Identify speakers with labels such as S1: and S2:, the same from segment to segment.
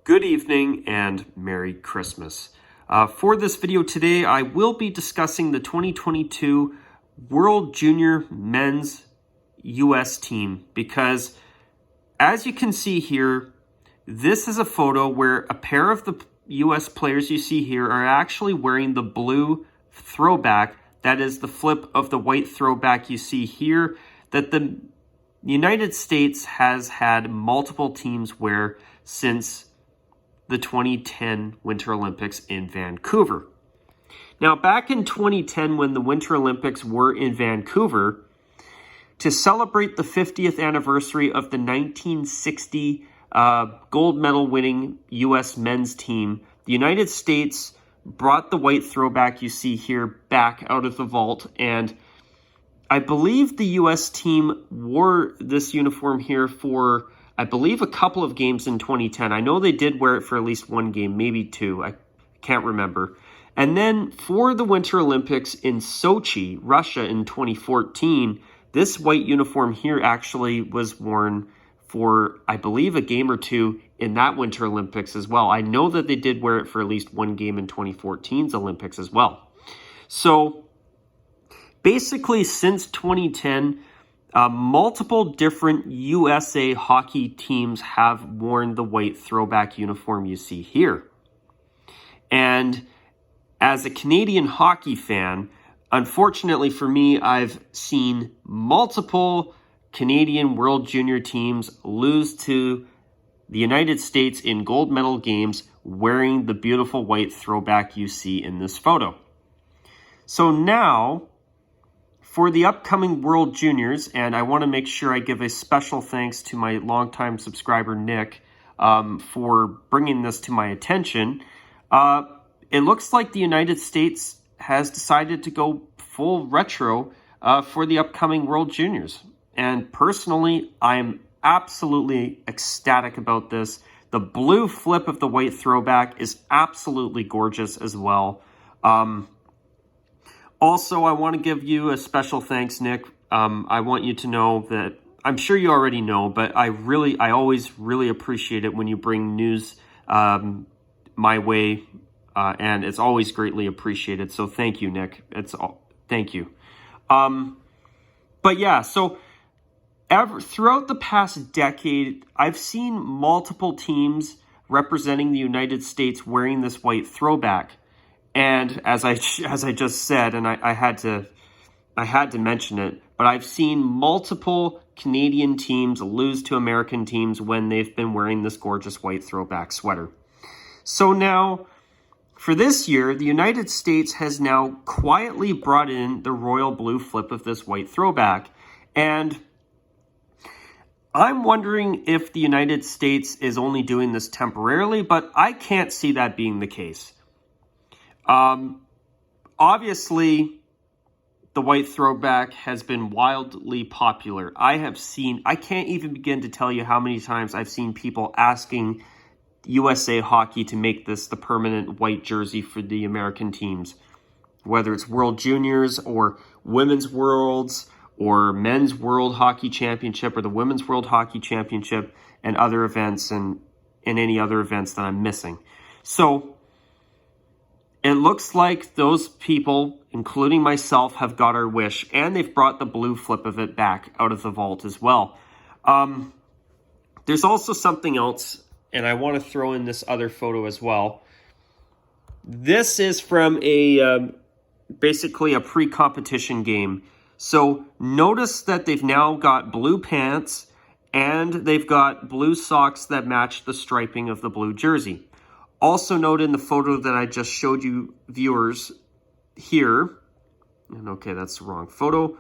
S1: Good evening and Merry Christmas. For this video today, I will be discussing the 2022 World Junior Men's US team because, as you can see here, this is a photo where a pair of the US players you see here are actually wearing the blue throwback. That is the flip of the white throwback you see here that the United States has had multiple teams wear since the 2010 Winter Olympics in Vancouver. Now, back in 2010, when the Winter Olympics were in Vancouver, to celebrate the 50th anniversary of the 1960 gold medal winning U.S. men's team, the United States brought the white throwback you see here back out of the vault, and I believe the U.S. team wore this uniform here for, I believe, a couple of games in 2010. I know they did wear it for at least one game, maybe two. I can't remember. And then for the Winter Olympics in Sochi, Russia in 2014, this white uniform here actually was worn for, I believe, a game or two in that Winter Olympics as well. I know that they did wear it for at least one game in 2014's Olympics as well. So basically, since 2010, multiple different USA hockey teams have worn the white throwback uniform you see here. And as a Canadian hockey fan, unfortunately for me, I've seen multiple Canadian World Junior teams lose to the United States in gold medal games wearing the beautiful white throwback you see in this photo. So now, for the upcoming World Juniors, and I want to make sure I give a special thanks to my longtime subscriber, Nick, for bringing this to my attention. It looks like the United States has decided to go full retro for the upcoming World Juniors. And personally, I'm absolutely ecstatic about this. The blue flip of the white throwback is absolutely gorgeous as well. Also, I want to give you a special thanks, Nick. I want you to know that, I'm sure you already know, but I always really appreciate it when you bring news my way, and it's always greatly appreciated. So thank you, Nick. Thank you. But yeah, so throughout the past decade, I've seen multiple teams representing the United States wearing this white throwback. And as I just said, and I had to mention it, but I've seen multiple Canadian teams lose to American teams when they've been wearing this gorgeous white throwback sweater. So now, for this year, the United States has now quietly brought in the royal blue flip of this white throwback. And I'm wondering if the United States is only doing this temporarily, but I can't see that being the case. Obviously, the white throwback has been wildly popular. I can't even begin to tell you how many times I've seen people asking USA Hockey to make this the permanent white jersey for the American teams, whether it's World Juniors or Women's Worlds or Men's World Hockey Championship or the Women's World Hockey Championship and other events and any other events that I'm missing. So it looks like those people, including myself, have got our wish, and they've brought the blue flip of it back out of the vault as well. There's also something else, and I want to throw in this other photo as well. This is from basically a pre-competition game. So notice that they've now got blue pants, and they've got blue socks that match the striping of the blue jersey. Also note in the photo that I just showed you viewers here, and okay, that's the wrong photo.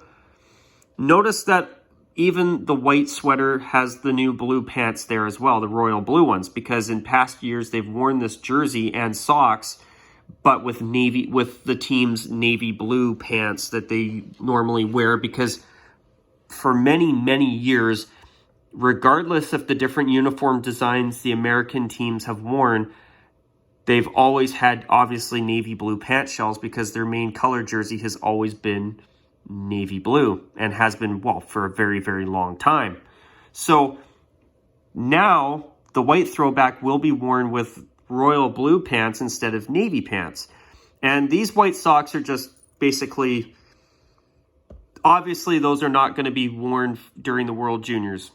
S1: Notice that even the white sweater has the new blue pants there as well, the royal blue ones, because in past years they've worn this jersey and socks, but with the team's navy blue pants that they normally wear, because for many, many years, regardless of the different uniform designs the American teams have worn, they've always had, obviously, navy blue pant shells because their main color jersey has always been navy blue and has been, well, for a very, very long time. So now the white throwback will be worn with royal blue pants instead of navy pants. And these white socks are just basically, obviously those are not going to be worn during the World Juniors.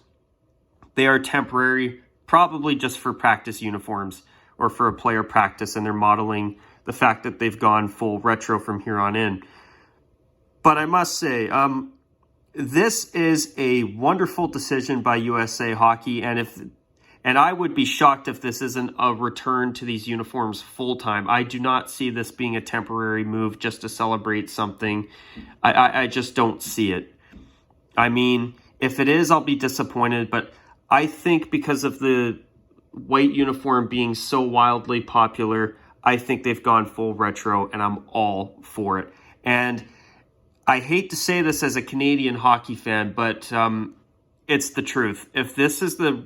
S1: They are temporary, probably just for practice uniforms or for a player practice, and they're modeling the fact that they've gone full retro from here on in. But I must say, this is a wonderful decision by USA Hockey, and I would be shocked if this isn't a return to these uniforms full-time. I do not see this being a temporary move just to celebrate something. I just don't see it. I mean, if it is, I'll be disappointed, but I think because of the white uniform being so wildly popular, I think they've gone full retro, and I'm all for it. And I hate to say this as a Canadian hockey fan, but it's the truth. If the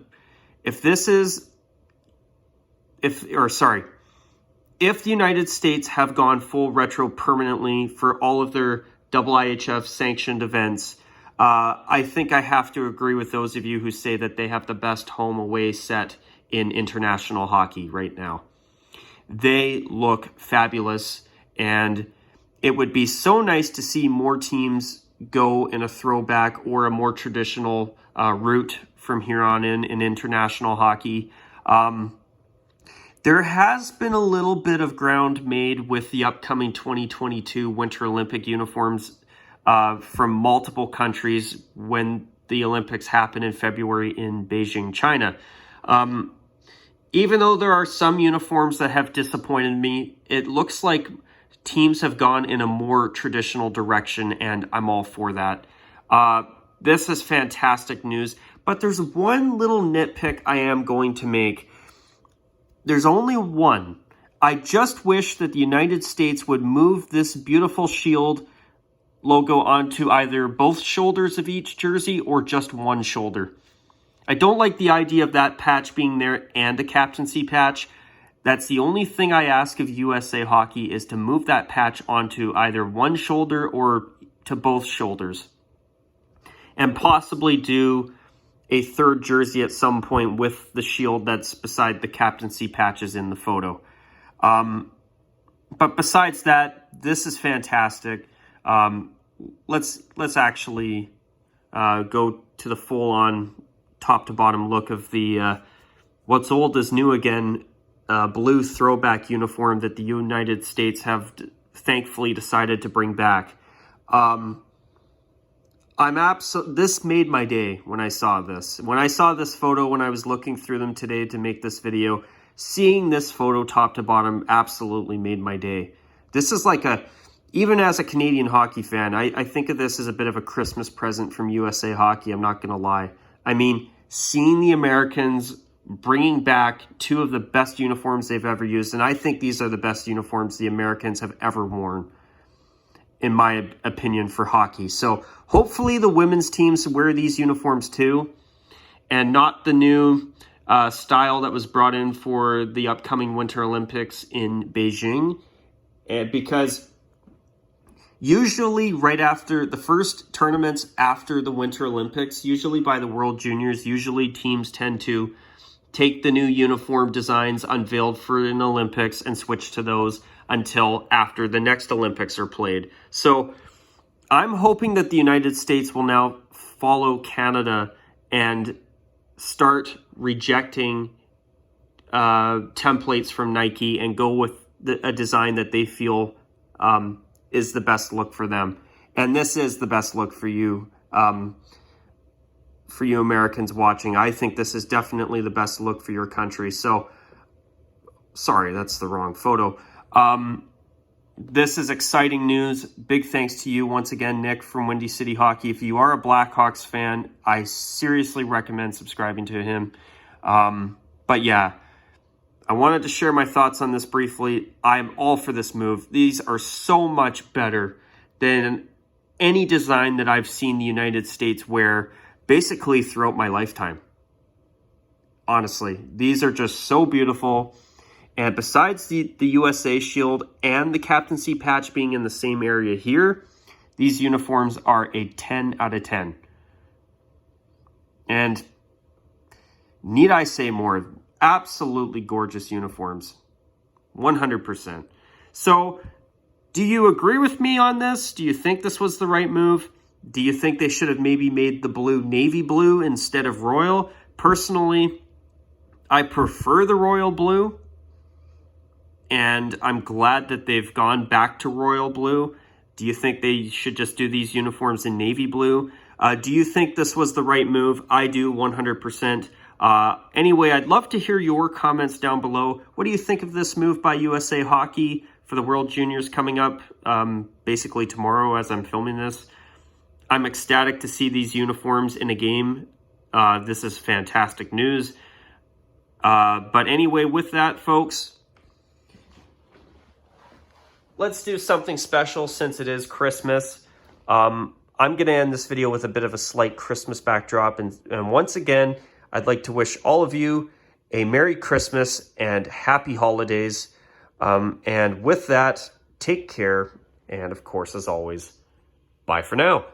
S1: United States have gone full retro permanently for all of their IIHF sanctioned events, I think I have to agree with those of you who say that they have the best home away set in international hockey right now. They look fabulous, and it would be so nice to see more teams go in a throwback or a more traditional route from here on in international hockey. There has been a little bit of ground made with the upcoming 2022 Winter Olympic uniforms from multiple countries when the Olympics happen in February in Beijing, China. Even though there are some uniforms that have disappointed me, it looks like teams have gone in a more traditional direction, and I'm all for that. This is fantastic news, but there's one little nitpick I am going to make. There's only one. I just wish that the United States would move this beautiful shield logo onto either both shoulders of each jersey or just one shoulder. I don't like the idea of that patch being there and a captaincy patch. That's the only thing I ask of USA Hockey, is to move that patch onto either one shoulder or to both shoulders. And possibly do a third jersey at some point with the shield that's beside the captaincy patches in the photo. But besides that, this is fantastic. Let's actually go to the full-on top to bottom look of the what's old is new again blue throwback uniform that the United States have thankfully decided to bring back. This made my day when I saw this. When I saw this photo, when I was looking through them today to make this video, seeing this photo top to bottom absolutely made my day. This is like even as a Canadian hockey fan, I think of this as a bit of a Christmas present from USA Hockey, I'm not going to lie. I mean, seeing the Americans bringing back two of the best uniforms they've ever used, and I think these are the best uniforms the Americans have ever worn, in my opinion, for hockey. So hopefully the women's teams wear these uniforms too, and not the new style that was brought in for the upcoming Winter Olympics in Beijing, because usually right after the first tournaments after the Winter Olympics, usually by the World Juniors, usually teams tend to take the new uniform designs unveiled for an Olympics and switch to those until after the next Olympics are played. So I'm hoping that the United States will now follow Canada and start rejecting templates from Nike and go with a design that they feel is the best look for them. And this is the best look for you Americans watching. I think this is definitely the best look for your country. So, sorry, that's the wrong photo. This is exciting news. Big thanks to you once again, Nick from Windy City Hockey. If you are a Blackhawks fan, I seriously recommend subscribing to him. But yeah, I wanted to share my thoughts on this briefly. I'm all for this move. These are so much better than any design that I've seen the United States wear basically throughout my lifetime. Honestly, these are just so beautiful. And besides the USA shield and the captaincy patch being in the same area here, these uniforms are a 10 out of 10. And need I say more? Absolutely gorgeous uniforms. 100%. So, do you agree with me on this? Do you think this was the right move? Do you think they should have maybe made the blue navy blue instead of royal? Personally, I prefer the royal blue, and I'm glad that they've gone back to royal blue. Do you think they should just do these uniforms in navy blue? Do you think this was the right move? I do, 100%. Anyway, I'd love to hear your comments down below. What do you think of this move by USA Hockey for the World Juniors coming up basically tomorrow as I'm filming this? I'm ecstatic to see these uniforms in a game. This is fantastic news. But anyway, with that, folks, let's do something special since it is Christmas. I'm going to end this video with a bit of a slight Christmas backdrop. And once again, I'd like to wish all of you a Merry Christmas and Happy Holidays. And with that, take care. And of course, as always, bye for now.